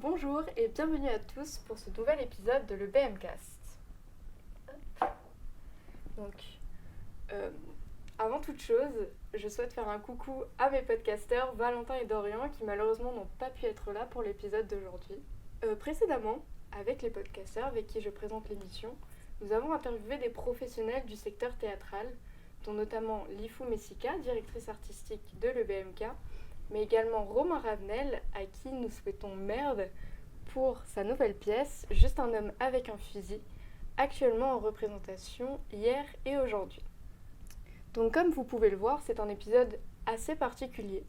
Bonjour et bienvenue à tous pour ce nouvel épisode de l'EBMcast. Donc, avant toute chose, je souhaite faire un coucou à mes podcasteurs Valentin et Dorian qui malheureusement n'ont pas pu être là pour l'épisode d'aujourd'hui. Précédemment, avec les podcasteurs avec qui je présente l'émission, nous avons interviewé des professionnels du secteur théâtral, dont notamment Lifou Messika, directrice artistique de l'EBMK, mais également Romain Ravenel, à qui nous souhaitons merde pour sa nouvelle pièce, Juste un homme avec un fusil, actuellement en représentation hier et aujourd'hui. Donc comme vous pouvez le voir, c'est un épisode assez particulier.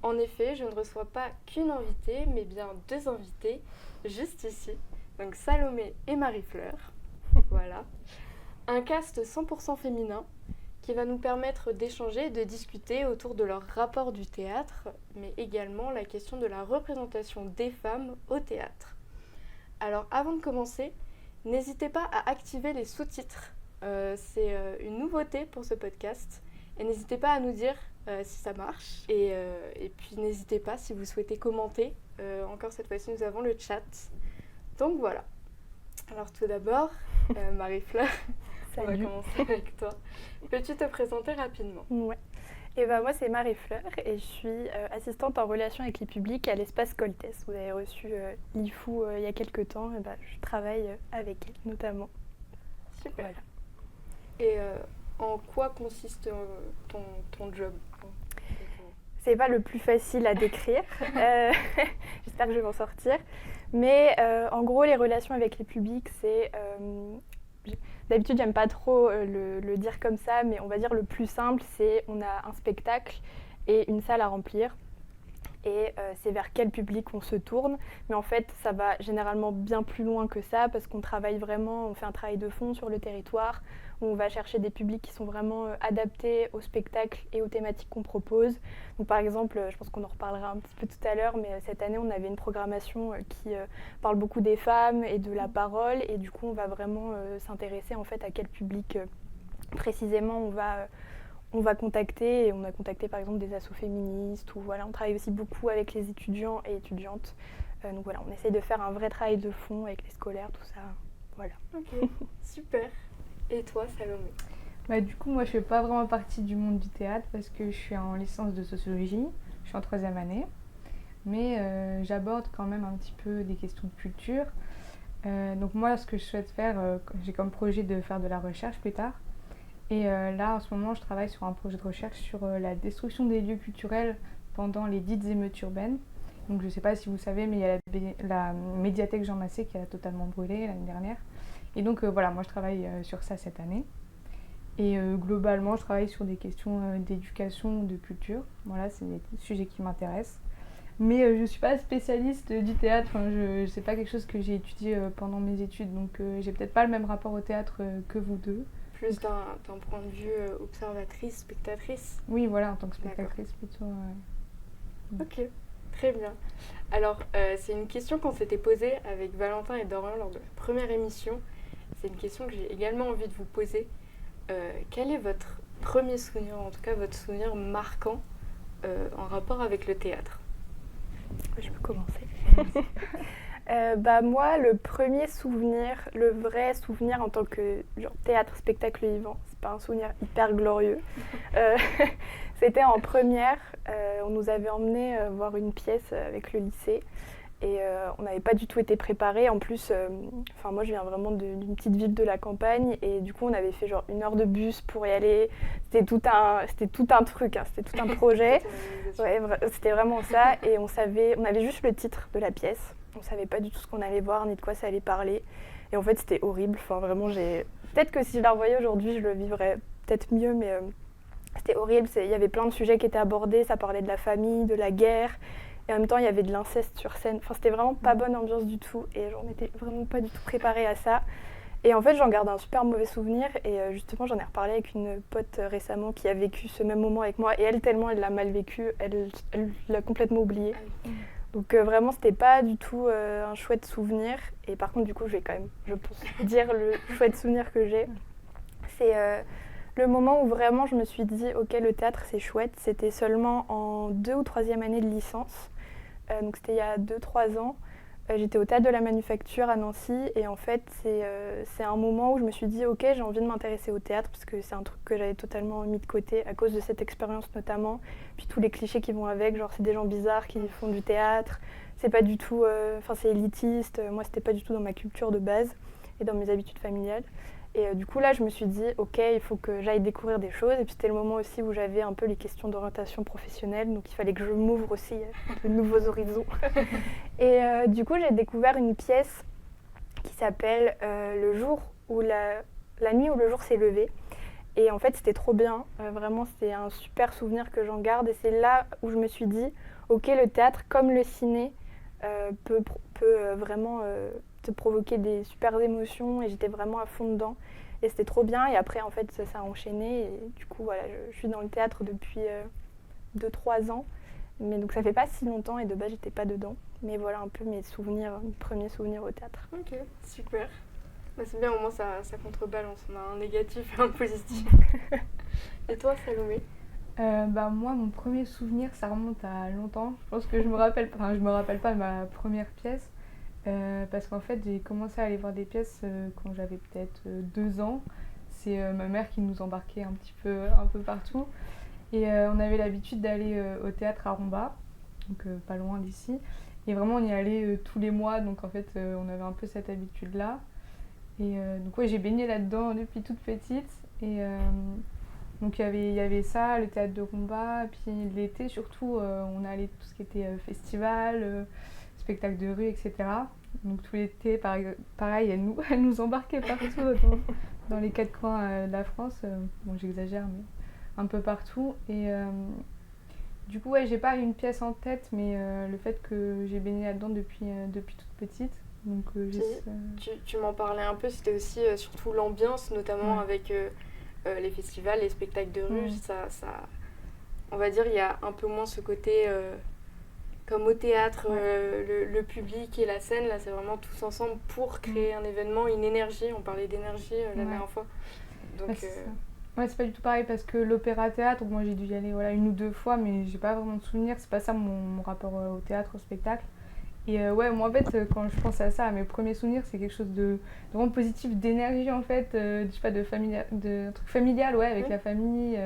En effet, je ne reçois pas qu'une invitée, mais bien deux invités, juste ici, donc Salomé et Marie-Fleur. Voilà. Un cast 100% féminin, qui va nous permettre d'échanger et de discuter autour de leur rapport du théâtre, mais également la question de la représentation des femmes au théâtre. Alors avant de commencer, n'hésitez pas à activer les sous-titres. C'est une nouveauté pour ce podcast. Et n'hésitez pas à nous dire si ça marche. Et puis n'hésitez pas si vous souhaitez commenter. Encore cette fois-ci, nous avons le chat. Donc voilà. Alors tout d'abord, Marie-Fleur. Salut. On va commencer avec toi. Peux-tu te présenter rapidement ? Ouais. Et moi c'est Marie-Fleur et je suis assistante en relation avec les publics à l'espace Coltès. Vous avez reçu Lifou il y a quelques temps, et je travaille avec elle notamment. Super. Voilà. Et en quoi consiste ton job ? C'est pas le plus facile à décrire, j'espère que je vais m'en sortir. Mais en gros les relations avec les publics c'est... D'habitude, j'aime pas trop le dire comme ça, mais on va dire le plus simple, c'est on a un spectacle et une salle à remplir. Et c'est vers quel public on se tourne. Mais en fait, ça va généralement bien plus loin que ça, parce qu'on travaille vraiment, on fait un travail de fond sur le territoire, où on va chercher des publics qui sont vraiment adaptés au spectacle et aux thématiques qu'on propose. Donc par exemple, je pense qu'on en reparlera un petit peu tout à l'heure, mais cette année, on avait une programmation qui parle beaucoup des femmes et de la parole, et du coup, on va vraiment s'intéresser en fait à quel public précisément on va contacter, et on a contacté par exemple des assos féministes, ou voilà, on travaille aussi beaucoup avec les étudiants et étudiantes. Donc voilà, on essaye de faire un vrai travail de fond avec les scolaires, tout ça, voilà. Ok, super. Et toi, Salomé ? Du coup, moi, je fais pas vraiment partie du monde du théâtre parce que je suis en licence de sociologie, je suis en 3e année, mais j'aborde quand même un petit peu des questions de culture. Donc moi, ce que je souhaite faire, j'ai comme projet de faire de la recherche plus tard. Et là, en ce moment, je travaille sur un projet de recherche sur la destruction des lieux culturels pendant les dites émeutes urbaines. Donc je ne sais pas si vous savez, mais il y a la médiathèque Jean Massé qui a totalement brûlé l'année dernière. Et donc voilà, moi je travaille sur ça cette année. Et globalement, je travaille sur des questions d'éducation, de culture. Voilà, c'est des sujets qui m'intéressent. Mais je ne suis pas spécialiste du théâtre, c'est pas quelque chose que j'ai étudié pendant mes études. Donc j'ai peut-être pas le même rapport au théâtre que vous deux. Plus d'un point de vue observatrice, spectatrice. Oui, voilà, en tant que spectatrice plutôt. Ok, très bien. Alors, c'est une question qu'on s'était posée avec Valentin et Dorian lors de la première émission. C'est une question que j'ai également envie de vous poser. Quel est votre premier souvenir, en tout cas votre souvenir marquant en rapport avec le théâtre ? Je peux commencer. Moi, le premier souvenir, le vrai souvenir en tant que théâtre, spectacle vivant, c'est pas un souvenir hyper glorieux. C'était en première, on nous avait emmenés voir une pièce avec le lycée et on n'avait pas du tout été préparés. En plus, moi je viens vraiment d'une petite ville de la campagne et du coup on avait fait genre 1 heure de bus pour y aller. C'était tout un truc, hein, c'était tout un projet. Ouais, c'était vraiment ça et on avait juste le titre de la pièce. On savait pas du tout ce qu'on allait voir ni de quoi ça allait parler. Et en fait, c'était horrible. Enfin, vraiment, peut-être que si je la revoyais aujourd'hui, je le vivrais peut-être mieux, mais c'était horrible. Il y avait plein de sujets qui étaient abordés. Ça parlait de la famille, de la guerre. Et en même temps, il y avait de l'inceste sur scène. Enfin, c'était vraiment pas bonne ambiance du tout. Et j'en étais vraiment pas du tout préparée à ça. Et en fait, j'en garde un super mauvais souvenir. Et justement, j'en ai reparlé avec une pote récemment qui a vécu ce même moment avec moi. Et elle, tellement elle l'a mal vécu, elle l'a complètement oublié. Donc vraiment, c'était pas du tout un chouette souvenir. Et par contre, du coup, je vais quand même, je pense, dire le chouette souvenir que j'ai. C'est le moment où vraiment je me suis dit, ok, le théâtre, c'est chouette. C'était seulement en 2e ou 3e année de licence. Donc c'était il y a 2-3 ans. J'étais au Théâtre de la Manufacture à Nancy et en fait c'est un moment où je me suis dit ok j'ai envie de m'intéresser au théâtre parce que c'est un truc que j'avais totalement mis de côté à cause de cette expérience notamment, puis tous les clichés qui vont avec, genre c'est des gens bizarres qui font du théâtre, c'est pas du tout, c'est élitiste, moi c'était pas du tout dans ma culture de base et dans mes habitudes familiales. Et du coup là je me suis dit ok il faut que j'aille découvrir des choses et puis c'était le moment aussi où j'avais un peu les questions d'orientation professionnelle donc il fallait que je m'ouvre aussi de nouveaux horizons. Et du coup j'ai découvert une pièce qui s'appelle Le jour où la nuit où le jour s'est levé et en fait c'était trop bien, vraiment c'était un super souvenir que j'en garde et c'est là où je me suis dit ok le théâtre comme le ciné peut vraiment te provoquer des super émotions et j'étais vraiment à fond dedans et c'était trop bien et après en fait ça a enchaîné et du coup voilà je suis dans le théâtre depuis 2-3 ans mais donc ça fait pas si longtemps et de base j'étais pas dedans mais voilà un peu mes premiers souvenirs au théâtre. Ok, super. Bah, c'est bien au moins ça contrebalance, on a un négatif et un positif. Et toi Salomé? Moi, mon premier souvenir, ça remonte à longtemps. Je pense que je me rappelle pas de ma première pièce. Parce qu'en fait, j'ai commencé à aller voir des pièces quand j'avais peut-être 2 ans. C'est ma mère qui nous embarquait un peu partout. Et on avait l'habitude d'aller au théâtre à Romba, donc pas loin d'ici. Et vraiment, on y allait tous les mois, donc en fait, on avait un peu cette habitude-là. Et donc ouais, j'ai baigné là-dedans depuis toute petite. Et donc il y avait ça, le théâtre de Romba, puis l'été surtout, on allait tout ce qui était festival, spectacle de rue, etc. Donc tout l'été, pareil, elle nous embarquait partout dans les 4 coins de la France. Bon, j'exagère, mais un peu partout. Et du coup, ouais, j'ai pas une pièce en tête, mais le fait que j'ai baigné là-dedans depuis toute petite. Donc, tu m'en parlais un peu, c'était aussi surtout l'ambiance, notamment avec les festivals, les spectacles de rue. Ça, on va dire, il y a un peu moins ce côté, comme au théâtre, le public et la scène, là c'est vraiment tous ensemble pour créer un événement, une énergie. On parlait d'énergie la dernière fois. Donc, c'est pas du tout pareil parce que l'opéra-théâtre, moi j'ai dû y aller 1 ou 2 fois, mais j'ai pas vraiment de souvenirs. C'est pas ça mon rapport au théâtre, au spectacle. Et moi en fait, quand je pense à ça, à mes premiers souvenirs, c'est quelque chose de vraiment positif, d'énergie en fait, je sais pas, de truc familial, avec la famille.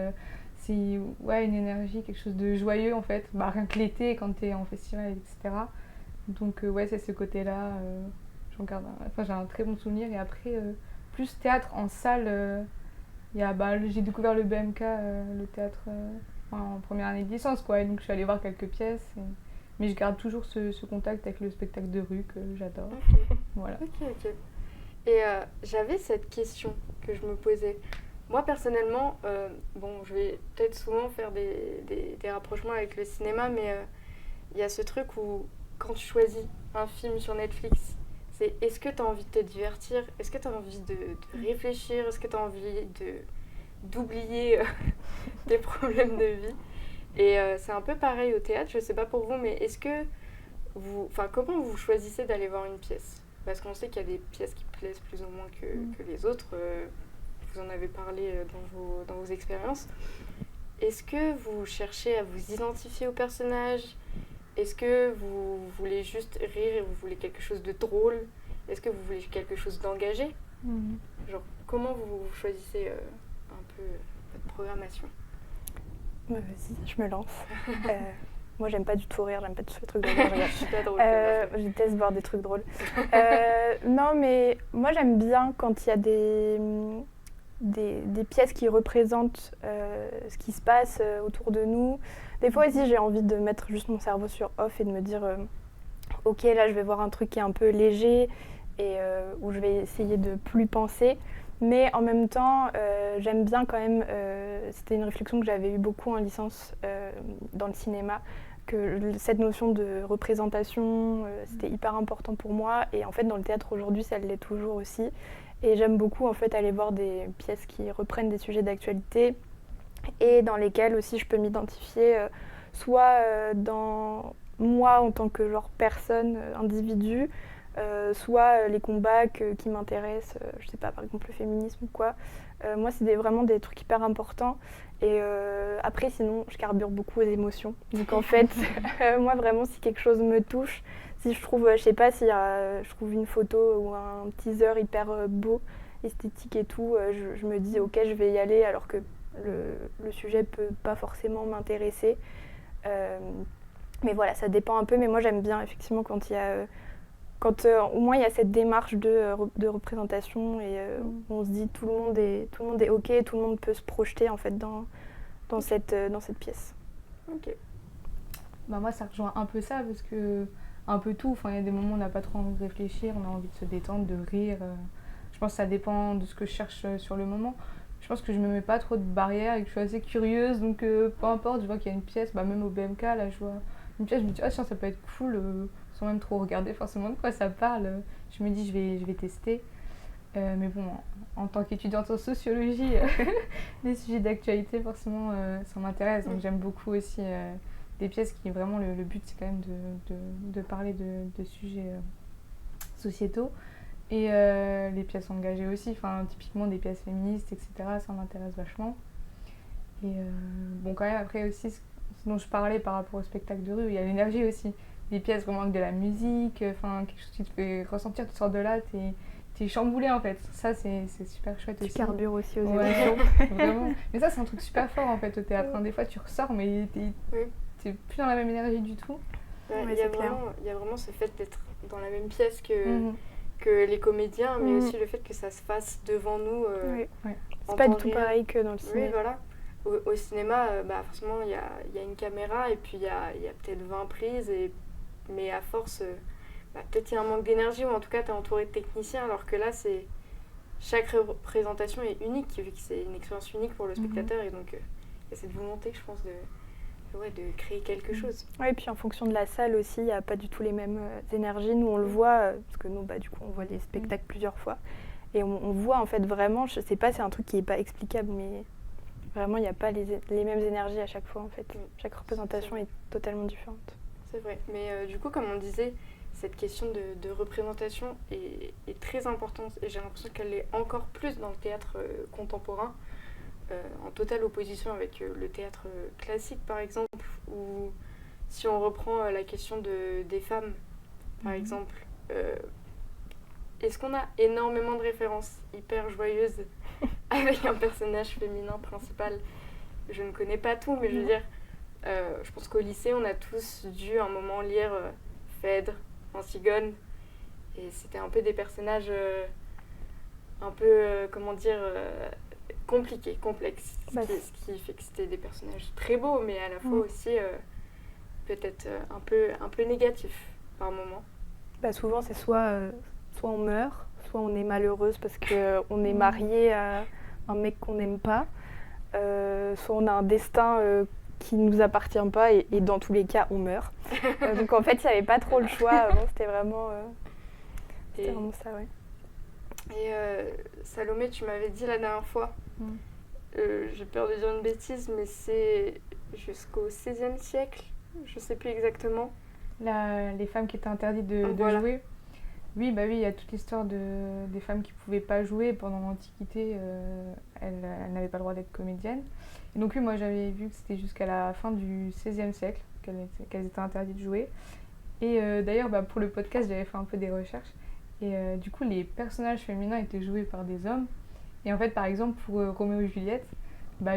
C'est une énergie, quelque chose de joyeux en fait. Rien que l'été, quand t'es en festival, etc. Donc c'est ce côté-là. J'ai un très bon souvenir. Et après, plus théâtre en salle. J'ai découvert le BMK, le théâtre en première année de licence, quoi. Et donc je suis allée voir quelques pièces. Mais je garde toujours ce contact avec le spectacle de rue que j'adore. Okay. Voilà. Ok. Et j'avais cette question que je me posais. Moi personnellement, je vais peut-être souvent faire des rapprochements avec le cinéma, mais il y a ce truc où quand tu choisis un film sur Netflix, c'est est-ce que tu as envie de te divertir, est-ce que tu as envie de réfléchir, est-ce que tu as envie d'oublier tes problèmes de vie. Et c'est un peu pareil au théâtre, je sais pas pour vous, mais est-ce que comment vous choisissez d'aller voir une pièce? Parce qu'on sait qu'il y a des pièces qui plaisent plus ou moins que les autres. Vous en avez parlé dans vos expériences. Est-ce que vous cherchez à vous identifier au personnage? Est-ce que vous voulez juste rire et vous voulez quelque chose de drôle? Est-ce que vous voulez quelque chose d'engagé? Genre, comment vous choisissez un peu votre programmation? Vas-y, je me lance. Moi, j'aime pas du tout rire, j'aime pas du tout les trucs drôles. Je suis pas drôle. Je déteste voir des trucs drôles. Non, mais moi, j'aime bien quand il y a des pièces qui représentent ce qui se passe autour de nous. Des fois aussi, j'ai envie de mettre juste mon cerveau sur off et de me dire ok, là, je vais voir un truc qui est un peu léger et où je vais essayer de plus penser. Mais en même temps, j'aime bien quand même, c'était une réflexion que j'avais eue beaucoup en licence dans le cinéma, que cette notion de représentation, c'était hyper important pour moi. Et en fait, dans le théâtre aujourd'hui, ça l'est toujours aussi. Et j'aime beaucoup en fait aller voir des pièces qui reprennent des sujets d'actualité et dans lesquelles aussi je peux m'identifier, soit dans moi en tant que genre personne, individu, soit les combats qui m'intéressent, je sais pas, par exemple le féminisme ou quoi. Moi, c'est vraiment des trucs hyper importants. Et après, sinon, je carbure beaucoup aux émotions. Donc en fait, moi vraiment, si quelque chose me touche, si je trouve, je sais pas, si je trouve une photo ou un teaser hyper beau, esthétique et tout, je me dis ok, je vais y aller alors que le sujet peut pas forcément m'intéresser. Mais voilà, ça dépend un peu. Mais moi, j'aime bien effectivement quand il y a au moins il y a cette démarche de représentation et on se dit tout le monde est ok, tout le monde peut se projeter en fait dans cette pièce. Ok. Bah moi ça rejoint un peu ça parce que un peu tout, il y a des moments où on n'a pas trop envie de réfléchir, on a envie de se détendre, de rire. Je pense que ça dépend de ce que je cherche sur le moment. Je pense que je me mets pas trop de barrières et que je suis assez curieuse, donc peu importe, je vois qu'il y a une pièce, même au BMK là je vois une pièce, je me dis tiens ça peut être cool, sans même trop regarder forcément de quoi ça parle. Je me dis je vais tester. Mais bon, en tant qu'étudiante en sociologie, les sujets d'actualité forcément ça m'intéresse, donc j'aime beaucoup aussi des pièces qui vraiment le but c'est quand même de parler de sujets sociétaux. Et les pièces engagées aussi, typiquement des pièces féministes, etc. Ça m'intéresse vachement. Et bon, quand même, après aussi, ce dont je parlais par rapport au spectacle de rue, il y a l'énergie aussi. Des pièces vraiment avec de la musique, quelque chose qui te fait ressentir, tu sors de là, t'es chamboulé en fait. Ça, c'est super chouette aussi. Tu carbures aussi aux émotions. Vraiment. Mais ça, c'est un truc super fort en fait au théâtre. Des fois, tu ressors, mais t'es plus dans la même énergie du tout. Ouais, il y a vraiment ce fait d'être dans la même pièce que les comédiens, mais aussi le fait que ça se fasse devant nous. C'est pas du tout pareil que dans le cinéma. Oui, voilà. Au cinéma, forcément, il y a une caméra et puis il y a peut-être 20 prises, mais à force, peut-être il y a un manque d'énergie ou en tout cas, tu es entouré de techniciens, alors que là, chaque représentation est unique, vu que c'est une expérience unique pour le spectateur, et donc il y a cette volonté, je pense, de créer quelque chose. Oui, et puis en fonction de la salle aussi, il n'y a pas du tout les mêmes énergies. Nous, on le voit, parce que nous, du coup, on voit les spectacles plusieurs fois. Et on voit, en fait, vraiment, je sais pas, c'est un truc qui n'est pas explicable, mais vraiment, il n'y a pas les mêmes énergies à chaque fois, en fait. Chaque représentation est totalement différente. C'est vrai. Mais du coup, comme on disait, cette question de représentation est très importante. Et j'ai l'impression qu'elle est encore plus dans le théâtre contemporain. En totale opposition avec le théâtre classique par exemple, ou si on reprend la question des femmes par exemple, est-ce qu'on a énormément de références hyper joyeuses avec un personnage féminin principal? Je ne connais pas tout, mais je veux dire, je pense qu'au lycée on a tous dû à un moment lire Phèdre, Antigone, et c'était un peu des personnages un peu, compliqués, complexes, ce qui fait que c'était des personnages très beaux, mais à la fois aussi peut-être un peu négatifs par moment. Souvent, c'est soit on meurt, soit on est malheureuse parce qu'on est marié à un mec qu'on n'aime pas, soit on a un destin qui ne nous appartient pas et dans tous les cas, on meurt. Donc en fait, il n'y avait pas trop le choix. C'était vraiment ça, ouais. Et Salomé, tu m'avais dit la dernière fois, j'ai peur de dire une bêtise, mais c'est jusqu'au XVIe siècle, je sais plus exactement. Les femmes qui étaient interdites de jouer. Oui, il y a toute l'histoire des femmes qui ne pouvaient pas jouer pendant l'Antiquité. Elles n'avaient pas le droit d'être comédiennes. Et donc oui, moi j'avais vu que c'était jusqu'à la fin du XVIe siècle qu'elles étaient interdites de jouer. Et d'ailleurs, pour le podcast, j'avais fait un peu des recherches. Et du coup, les personnages féminins étaient joués par des hommes. Et en fait, par exemple, pour Roméo et Juliette,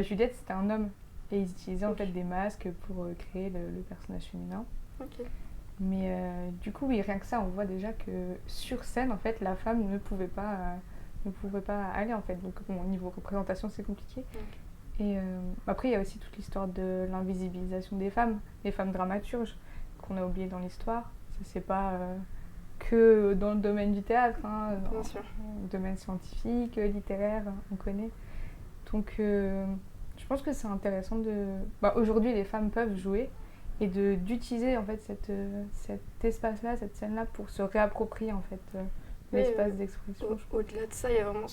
Juliette c'était un homme. Et ils utilisaient en fait des masques pour créer le personnage féminin. Ok. Mais du coup, oui, rien que ça, on voit déjà que sur scène, en fait, la femme ne pouvait pas aller, en fait. Donc, au niveau représentation, c'est compliqué. Okay. Et après, il y a aussi toute l'histoire de l'invisibilisation des femmes dramaturges, qu'on a oublié dans l'histoire. Ça, c'est pas que dans le domaine du théâtre, Bien sûr. Dans le domaine scientifique, littéraire, on connaît. Donc, je pense que c'est intéressant aujourd'hui, les femmes peuvent jouer et d'utiliser en fait cet espace-là, cette scène-là pour se réapproprier en fait l'espace d'expression. Au-delà de ça, il y a vraiment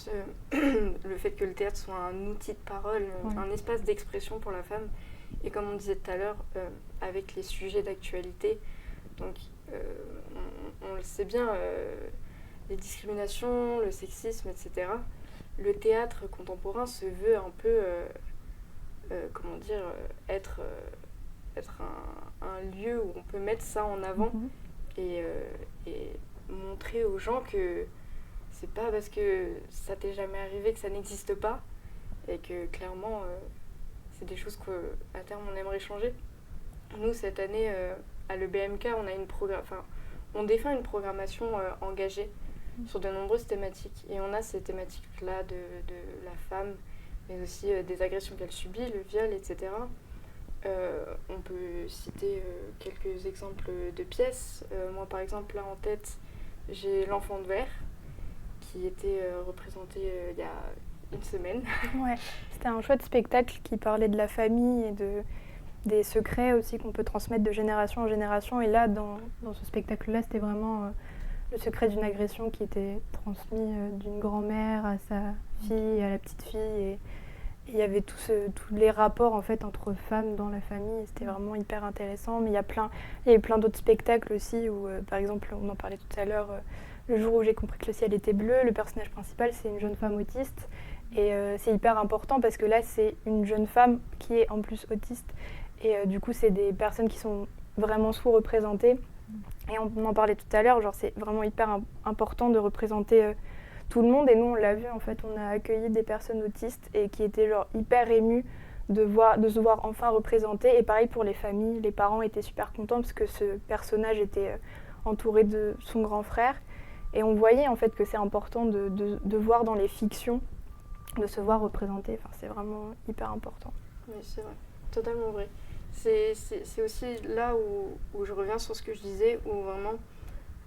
le fait que le théâtre soit un outil de parole, un espace d'expression pour la femme. Et comme on disait tout à l'heure, avec les sujets d'actualité, donc on le sait bien, les discriminations, le sexisme, etc. Le théâtre contemporain se veut un peu, comment dire, être un lieu où on peut mettre ça en avant et montrer aux gens que c'est pas parce que ça t'est jamais arrivé que ça n'existe pas et que clairement c'est des choses qu'à terme on aimerait changer. Nous cette année à l'EBMK on a on défend une programmation engagée sur de nombreuses thématiques et on a ces thématiques là de la femme mais aussi des agressions qu'elle subit, le viol, etc. On peut citer quelques exemples de pièces. Moi par exemple là en tête j'ai L'Enfant de verre qui était représenté il y a une semaine. Ouais, c'était un chouette spectacle qui parlait de la famille et des secrets aussi qu'on peut transmettre de génération en génération. Et là, dans ce spectacle-là, c'était vraiment le secret d'une agression qui était transmis d'une grand-mère à sa fille, à la petite fille. Et il y avait tous les rapports en fait, entre femmes dans la famille. Et c'était vraiment hyper intéressant. Mais il y a eu plein d'autres spectacles aussi où, par exemple, on en parlait tout à l'heure, le jour où j'ai compris que le ciel était bleu, le personnage principal, c'est une jeune femme autiste. Et c'est hyper important parce que là, c'est une jeune femme qui est en plus autiste. Et du coup, c'est des personnes qui sont vraiment sous-représentées. Et on en parlait tout à l'heure, genre c'est vraiment hyper important de représenter tout le monde. Et nous, on l'a vu, en fait, on a accueilli des personnes autistes et qui étaient genre hyper émues de se voir enfin représentées. Et pareil pour les familles, les parents étaient super contents parce que ce personnage était entouré de son grand frère. Et on voyait en fait que c'est important de voir dans les fictions, de se voir représenté. Enfin, c'est vraiment hyper important. Oui, c'est vrai, totalement vrai. C'est aussi là où je reviens sur ce que je disais, où vraiment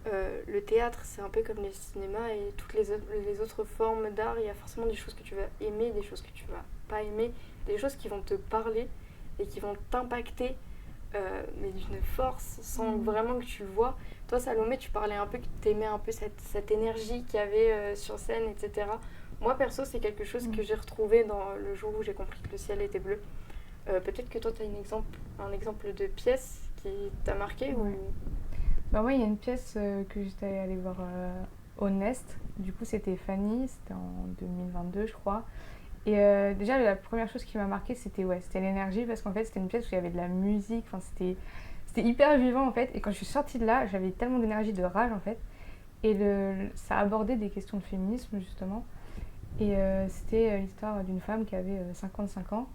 le théâtre, c'est un peu comme les cinémas et toutes les autres formes d'art. Il y a forcément des choses que tu vas aimer, des choses que tu vas pas aimer, des choses qui vont te parler et qui vont t'impacter, mais d'une force, sans vraiment que tu le vois. Toi, Salomé, tu parlais un peu que tu aimais un peu cette énergie qu'il y avait sur scène, etc. Moi, perso, c'est quelque chose que j'ai retrouvé dans le jour où j'ai compris que le ciel était bleu. Peut-être que toi, tu as un exemple de pièce qui t'a marqué ou... Bah moi, il y a une pièce que j'étais allée voir au Nest. Du coup, c'était Fanny, c'était en 2022, je crois. Et déjà, la première chose qui m'a marquée, c'était l'énergie, parce qu'en fait, c'était une pièce où il y avait de la musique. Enfin, c'était hyper vivant, en fait. Et quand je suis sortie de là, j'avais tellement d'énergie, de rage, en fait. Et ça abordait des questions de féminisme, justement. Et c'était l'histoire d'une femme qui avait 55 ans.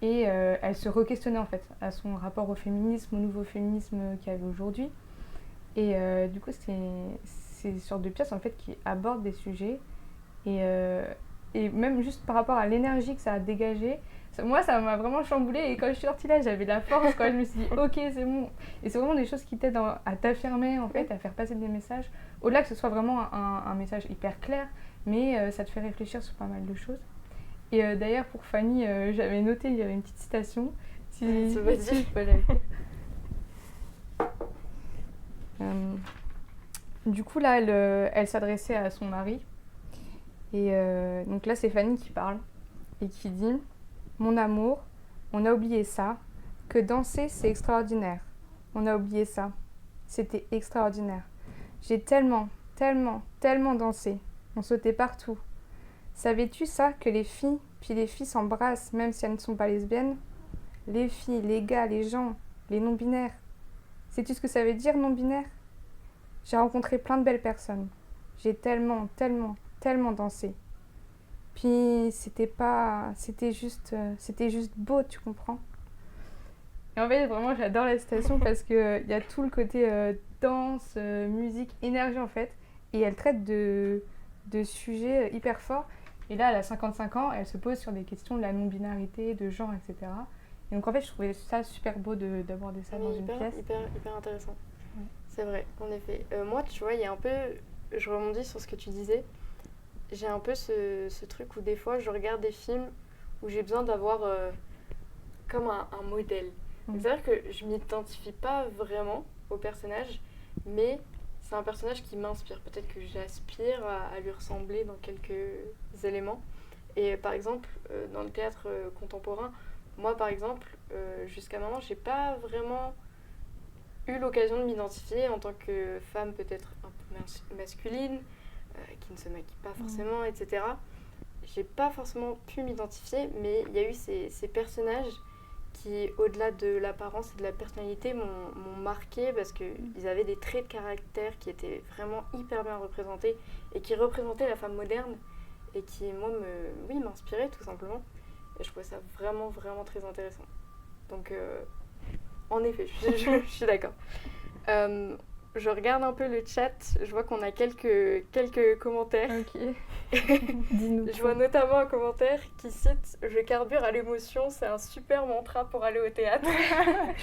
Et elle se re-questionnait, en fait, à son rapport au féminisme, au nouveau féminisme qu'il y avait aujourd'hui. Et du coup, c'est une sorte de pièce, en fait, qui aborde des sujets. Et même juste par rapport à l'énergie que ça a dégagé, moi, ça m'a vraiment chamboulée. Et quand je suis sortie là, j'avais la force. Quand je me suis dit, ok, c'est bon. Et c'est vraiment des choses qui t'aident à t'affirmer, en fait, à faire passer des messages. Au-delà que ce soit vraiment un message hyper clair, mais ça te fait réfléchir sur pas mal de choses. Et d'ailleurs, pour Fanny, j'avais noté, il y avait une petite citation. Si je peux la lire. Du coup, là, elle s'adressait à son mari. Et donc là, c'est Fanny qui parle et qui dit « Mon amour, on a oublié ça, que danser, c'est extraordinaire. On a oublié ça. C'était extraordinaire. J'ai tellement, tellement, tellement dansé. On sautait partout. Savais-tu ça, que les filles, puis les filles s'embrassent, même si elles ne sont pas lesbiennes? Les filles, les gars, les gens, les non-binaires. Sais-tu ce que ça veut dire, non-binaire? J'ai rencontré plein de belles personnes. J'ai tellement, tellement, tellement dansé. Puis c'était juste beau, tu comprends? Et en fait, vraiment, j'adore la citation parce qu'il y a tout le côté danse, musique, énergie en fait. Et elle traite de sujets hyper forts. Et là, elle a 55 ans, elle se pose sur des questions de la non-binarité, de genre, etc. Et donc en fait, je trouvais ça super beau d'aborder ça dans une pièce. Hyper intéressant. Ouais. C'est vrai, en effet. Moi, tu vois, il y a un peu... Je rebondis sur ce que tu disais. J'ai un peu ce truc où des fois, je regarde des films où j'ai besoin d'avoir comme un modèle. C'est-à-dire que je m'identifie pas vraiment au personnage, mais c'est un personnage qui m'inspire. Peut-être que j'aspire à lui ressembler dans quelques éléments. Et par exemple, dans le théâtre contemporain, moi par exemple, jusqu'à maintenant, j'ai pas vraiment eu l'occasion de m'identifier en tant que femme peut-être un peu masculine, qui ne se maquille pas forcément, etc. J'ai pas forcément pu m'identifier, mais il y a eu ces personnages qui, au-delà de l'apparence et de la personnalité, m'ont marqué parce qu'ils avaient des traits de caractère qui étaient vraiment hyper bien représentés et qui représentaient la femme moderne et qui, moi, m'inspiraient tout simplement. Et je trouvais ça vraiment, vraiment très intéressant. Donc, en effet, je suis d'accord. Je regarde un peu le chat, je vois qu'on a quelques commentaires. Ok. Dis-nous. Je vois notamment un commentaire qui cite « Je carbure à l'émotion, c'est un super mantra pour aller au théâtre ».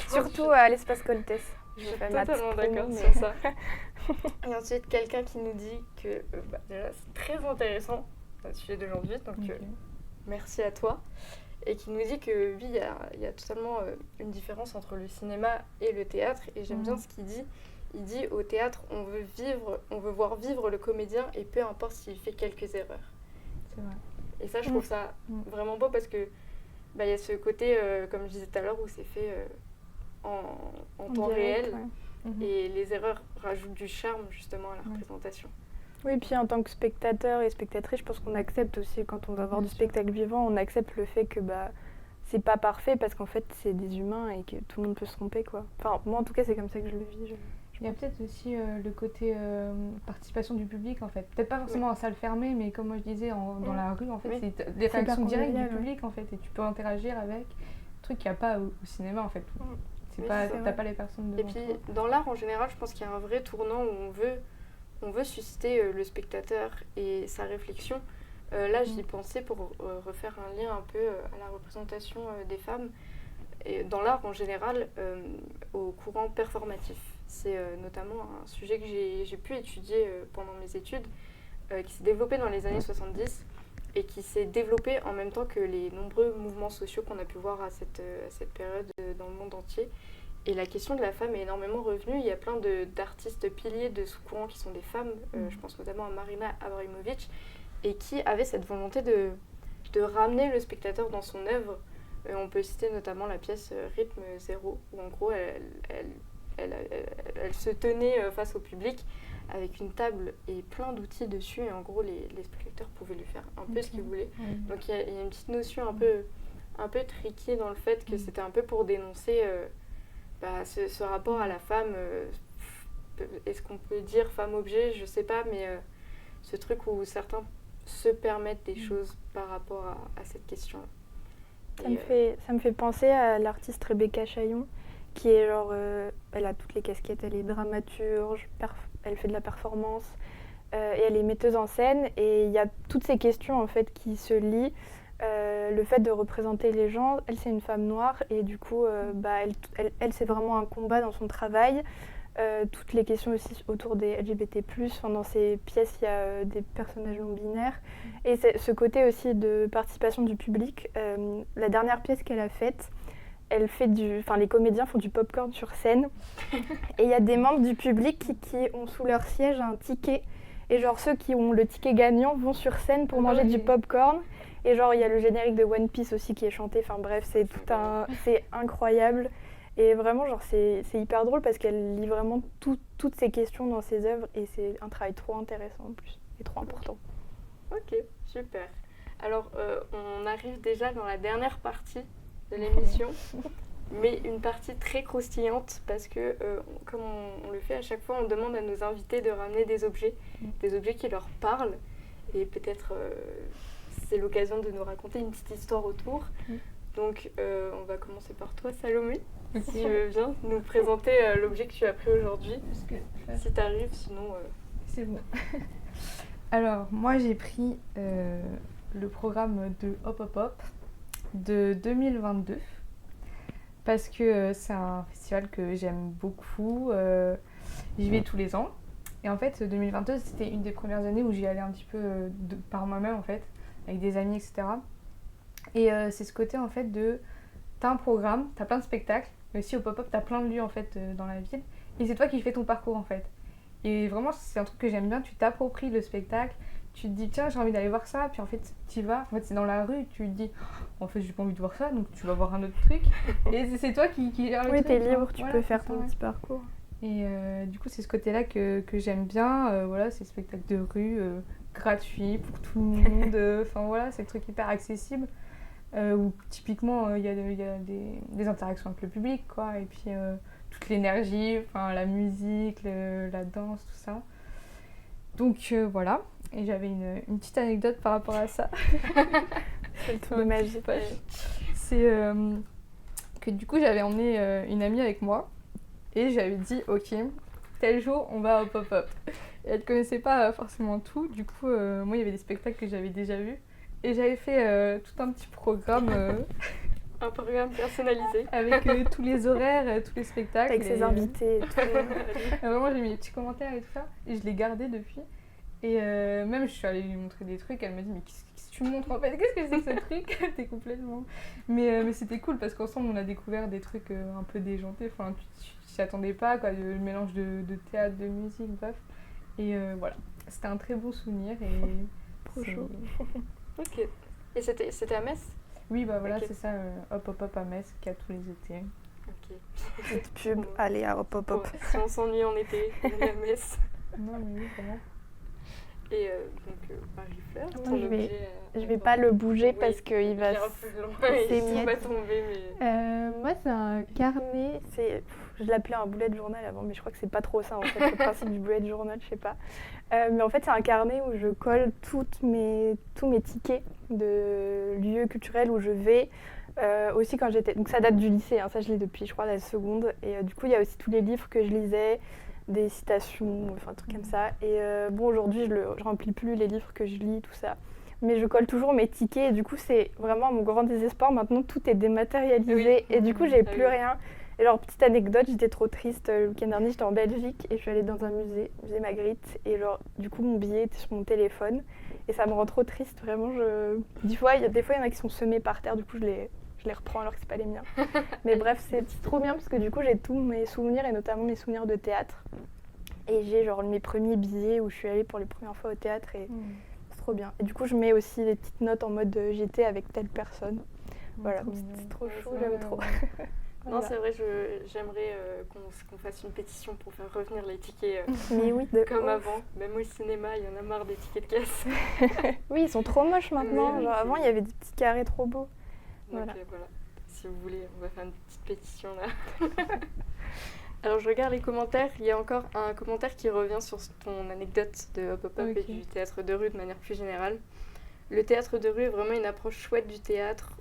Surtout à l'espace Coltès. Je suis fais ma totalement petite d'accord promo, sur ça. Et ensuite, quelqu'un qui nous dit que déjà, c'est très intéressant, le sujet d'aujourd'hui, donc merci à toi. Et qui nous dit que oui, il y a totalement une différence entre le cinéma et le théâtre. Et j'aime bien ce qu'il dit. Il dit au théâtre, on veut voir vivre le comédien et peu importe s'il fait quelques erreurs. C'est vrai. Et ça, je trouve ça vraiment beau parce que il y a ce côté, comme je disais tout à l'heure, où c'est fait en temps direct, réel. Ouais. Et les erreurs rajoutent du charme justement à la représentation. Oui, puis en tant que spectateur et spectatrice, je pense qu'on accepte aussi, quand on va voir du spectacle vivant, on accepte le fait que c'est pas parfait parce qu'en fait c'est des humains et que tout le monde peut se tromper, quoi. Enfin, moi en tout cas c'est comme ça que je le vis. Il y a peut-être aussi le côté participation du public en fait. Peut-être pas forcément en salle fermée, mais comme moi je disais, dans la rue en fait, c'est des réactions directes du public en fait, et tu peux interagir avec. Truc qu'il n'y a pas au cinéma en fait. T'as pas les personnes devant. Et puis dans l'art en général, je pense qu'il y a un vrai tournant où on veut susciter le spectateur et sa réflexion. Là, j'y pensais pour refaire un lien un peu à la représentation des femmes. Et dans l'art en général, au courant performatif. C'est notamment un sujet que j'ai pu étudier pendant mes études, qui s'est développé dans les années 70 et qui s'est développé en même temps que les nombreux mouvements sociaux qu'on a pu voir à cette période dans le monde entier. Et la question de la femme est énormément revenue. Il y a plein d'artistes piliers de ce courant qui sont des femmes, je pense notamment à Marina Abramovic, et qui avaient cette volonté de ramener le spectateur dans son œuvre. On peut citer notamment la pièce Rythme Zéro, où en gros elle se tenait face au public avec une table et plein d'outils dessus, et en gros les spectateurs pouvaient lui faire un peu ce qu'ils voulaient. Donc il y a une petite notion un peu tricky dans le fait que c'était un peu pour dénoncer ce rapport à la femme. Est-ce qu'on peut dire femme-objet? Je sais pas, mais ce truc où certains se permettent des choses par rapport à cette question. Ça me fait penser à l'artiste Rebecca Chaillon, qui est genre, elle a toutes les casquettes, elle est dramaturge, elle fait de la performance, et elle est metteuse en scène, et il y a toutes ces questions en fait qui se lient. Le fait de représenter les gens, elle c'est une femme noire, et du coup elle c'est vraiment un combat dans son travail. Toutes les questions aussi autour des LGBT+, dans ses pièces il y a des personnages non binaires, et ce côté aussi de participation du public. La dernière pièce qu'elle a faite, les comédiens font du popcorn sur scène, et il y a des membres du public qui ont sous leur siège un ticket, et genre ceux qui ont le ticket gagnant vont sur scène pour manger du popcorn, et genre il y a le générique de One Piece aussi qui est chanté, enfin bref, c'est incroyable. Et vraiment, genre, c'est hyper drôle parce qu'elle lit vraiment toutes ces questions dans ses œuvres, et c'est un travail trop intéressant en plus et trop important. Ok, super. Alors, on arrive déjà dans la dernière partie de l'émission, mais une partie très croustillante parce que, comme on le fait à chaque fois, on demande à nos invités de ramener des objets qui leur parlent, et peut-être c'est l'occasion de nous raconter une petite histoire autour. Donc, on va commencer par toi, Salomé. Si tu veux bien nous présenter l'objet que tu as pris aujourd'hui, si tu arrives, sinon... C'est bon. Alors, moi j'ai pris le programme de Hop Hop Hop de 2022 parce que c'est un festival que j'aime beaucoup, j'y vais tous les ans. Et en fait, 2022, c'était une des premières années où j'y allais un petit peu par moi-même, en fait, avec des amis, etc. Et c'est ce côté, en fait, t'as un programme, t'as plein de spectacles, mais aussi au pop-up, t'as plein de lieux, en fait, dans la ville. Et c'est toi qui fais ton parcours, en fait. Et vraiment, c'est un truc que j'aime bien, tu t'appropries le spectacle, tu te dis tiens j'ai envie d'aller voir ça, puis en fait tu y vas, en fait c'est dans la rue, tu te dis en fait j'ai pas envie de voir ça, donc tu vas voir un autre truc et c'est toi qui gère le Oui, truc. t'es libre, tu Voilà, peux faire c'est ça, ton ouais. petit parcours. Et du coup c'est ce côté-là que j'aime bien, voilà, ces spectacles de rue gratuits pour tout le monde, enfin voilà, c'est des trucs hyper accessibles où typiquement il y a des interactions avec le public quoi, et puis toute l'énergie, enfin la musique, la danse, tout ça. Donc voilà, et j'avais une petite anecdote par rapport à ça. C'est le truc de magie. C'est que du coup j'avais emmené une amie avec moi et j'avais dit ok, tel jour on va au pop-up. Et elle ne connaissait pas forcément tout, du coup moi il y avait des spectacles que j'avais déjà vus et j'avais fait tout un petit programme Un programme personnalisé. avec tous les horaires, tous les spectacles. Avec ses invités et tout. Vraiment j'ai mis des petits commentaires et tout ça et je l'ai gardé depuis. Et même je suis allée lui montrer des trucs, elle m'a dit mais qu'est-ce que tu me montres en fait, qu'est-ce que c'est que ce truc. T'es complètement... Mais c'était cool parce qu'ensemble on a découvert des trucs un peu déjantés, enfin tu t'y attendais pas quoi, le mélange de théâtre, de musique, bref. Et voilà, c'était un très bon souvenir et... Trop chaud. Ok. Et c'était à Metz? Oui bah voilà, Ok. c'est ça, Hop à Metz qui a tous les étés. Ok. Petite pub, allez à hop hop hop. Bon, si on s'ennuie en été, on est à Metz. Non mais oui vraiment. Et donc, Marie-Fleur, Moi, ton je vais- objet, Je vais pas le bouger oui, parce qu'il va... il ira plus loin et il va s'émietter. tomber, mais... Moi, c'est un carnet. Je l'appelais un bullet journal avant, mais je crois que c'est pas trop ça en fait, le principe du bullet journal, je sais pas. Mais en fait, c'est un carnet où je colle tous mes tickets de lieux culturels où je vais. Aussi quand j'étais... Donc ça date du lycée, hein, ça je l'ai depuis, je crois, la seconde. Et du coup, il y a aussi tous les livres que je lisais, des citations, enfin, un truc comme ça. Et bon, aujourd'hui, je remplis plus les livres que je lis, tout ça. Mais je colle toujours mes tickets et du coup, c'est vraiment mon grand désespoir. Maintenant, tout est dématérialisé Oui. et du coup, j'ai Ah plus oui. rien. Et alors, petite anecdote, j'étais trop triste. Le week-end dernier, j'étais en Belgique et je suis allée dans un musée Magritte. Et genre, du coup, mon billet était sur mon téléphone. Et ça me rend trop triste, vraiment. Des fois, il y en a qui sont semés par terre, du coup, je les reprends alors que c'est pas les miens. Mais bref, c'est trop bien parce que du coup, j'ai tous mes souvenirs et notamment mes souvenirs de théâtre. Et j'ai genre mes premiers billets où je suis allée pour les premières fois au théâtre et c'est trop bien. Et du coup, je mets aussi des petites notes en mode j'étais avec telle personne. Voilà, c'est trop Ouais, chaud, c'est j'aime vrai, trop. Non, Voilà. c'est vrai, j'aimerais qu'on fasse une pétition pour faire revenir les tickets Mais oui, de comme ouf. avant. Même au cinéma, il y en a marre des tickets de caisse. Oui, ils sont trop moches maintenant. Oui, Genre c'est avant, il y avait des petits carrés trop beaux. Donc Voilà. voilà, si vous voulez, on va faire une petite pétition là. Alors je regarde les commentaires, il y a encore un commentaire qui revient sur ton anecdote de Hop Hop Hop Ok. et du théâtre de rue de manière plus générale. Le théâtre de rue est vraiment une approche chouette du théâtre.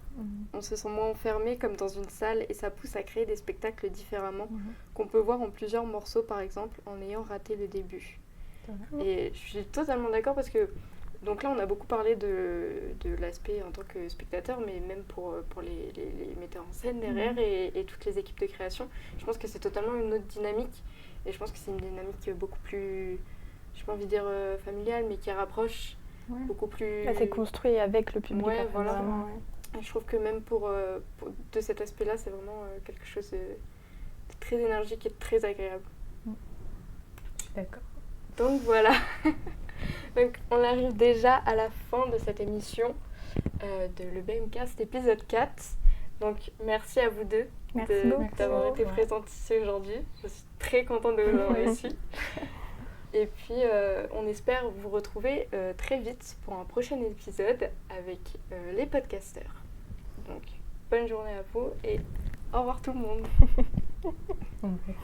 On se sent moins enfermé comme dans une salle et ça pousse à créer des spectacles différemment qu'on peut voir en plusieurs morceaux par exemple en ayant raté le début. Et je suis totalement d'accord parce que donc là on a beaucoup parlé de l'aspect en tant que spectateur mais même pour les metteurs en scène derrière et toutes les équipes de création. Je pense que c'est totalement une autre dynamique et je pense que c'est une dynamique beaucoup plus, j'ai pas envie de dire familiale mais qui rapproche beaucoup plus... Là, c'est construit avec le public. Ouais, en fait, voilà. vraiment, ouais. Et je trouve que même de cet aspect-là, c'est vraiment quelque chose de très énergique et de très agréable. Je suis d'accord. Donc voilà. Donc on arrive déjà à la fin de cette émission de le BMcast épisode 4. Donc merci à vous deux Merci beaucoup. d'avoir été présentes ici aujourd'hui. Je suis très contente de vous avoir ici. Et puis on espère vous retrouver très vite pour un prochain épisode avec les podcasteurs. Donc bonne journée à vous et au revoir tout le monde. Ok.